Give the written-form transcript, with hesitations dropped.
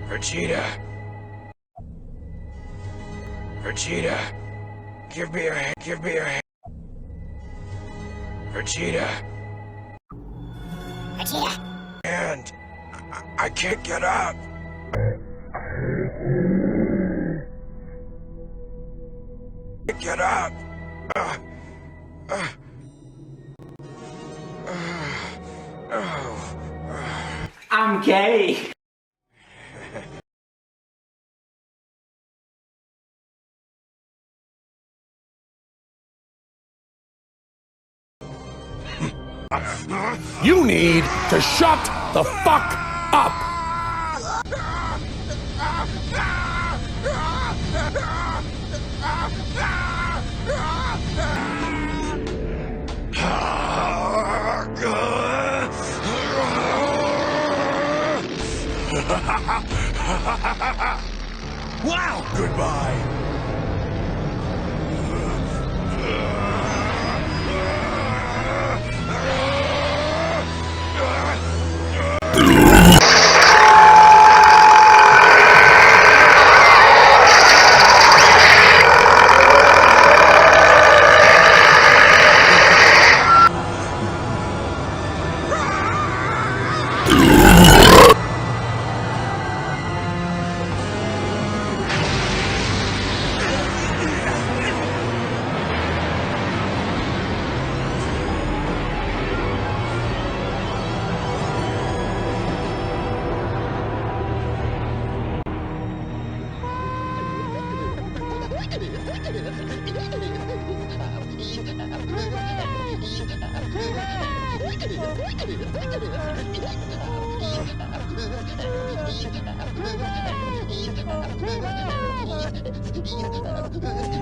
Vegeta. Vegeta. Give me your hand. Give me your hand. Vegeta. Vegeta. And I can't get up. Get up. I'm gay. You need to shut the fuck up! Wow! Goodbye. Vegeta.